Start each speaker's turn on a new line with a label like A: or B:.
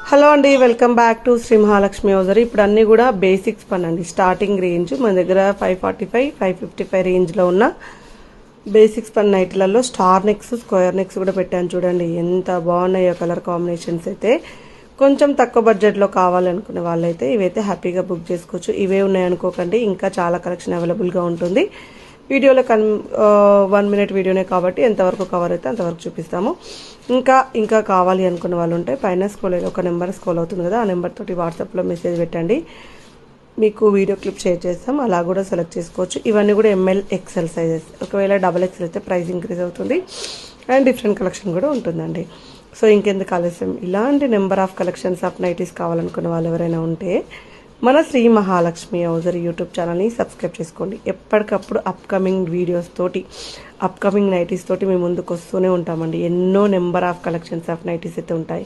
A: Hello అండి, welcome back to Shri Mahalakshmi hosiery. ఇప్పుడు అన్ని కూడా బేసిక్స్ పనండి. స్టార్టింగ్ రేంజ్ మన దగ్గర 545, 555 రేంజ్లో ఉన్న బేసిక్స్ పన్ నైట్లలో స్టార్ నెక్స్, స్క్వేర్ నెక్స్ కూడా పెట్టాను. చూడండి ఎంత బాగున్నాయో కలర్ కాంబినేషన్స్ అయితే. కొంచెం తక్కువ బడ్జెట్లో కావాలనుకునే వాళ్ళైతే ఇవైతే హ్యాపీగా బుక్ చేసుకోవచ్చు. ఇవే ఉన్నాయనుకోకండి, ఇంకా చాలా కలెక్షన్ అవైలబుల్గా ఉంటుంది. వీడియోలో 1 మినిట్ వీడియోనే కాబట్టి ఎంతవరకు కవర్ అయితే అంతవరకు చూపిస్తాము. ఇంకా కావాలి అనుకున్న వాళ్ళు ఉంటే పైన ఒక నెంబర్ స్క్రోల్ అవుతుంది కదా, ఆ నెంబర్ తోటి వాట్సాప్లో మెసేజ్ పెట్టండి, మీకు వీడియో క్లిప్ షేర్ చేస్తాం. అలా కూడా సెలెక్ట్ చేసుకోవచ్చు. ఇవన్నీ కూడా ML XL సైజెస్. ఒకవేళ XXL అయితే ప్రైస్ ఇంక్రీజ్ అవుతుంది అండ్ డిఫరెంట్ కలెక్షన్ కూడా ఉంటుందండి. సో ఇంకెందుకు ఆలస్యం, ఇలాంటి number of collections of nighties కావాలనుకున్న వాళ్ళు ఎవరైనా ఉంటే మన శ్రీ మహాలక్ష్మి హౌజరీ యూట్యూబ్ ఛానల్ని సబ్స్క్రైబ్ చేసుకోండి. ఎప్పటికప్పుడు అప్కమింగ్ వీడియోస్ తోటి, అప్కమింగ్ నైటీస్ తోటి మేము ముందుకు వస్తూనే ఉంటామండి. ఎన్నో number of collections of nighties అయితే ఉంటాయి.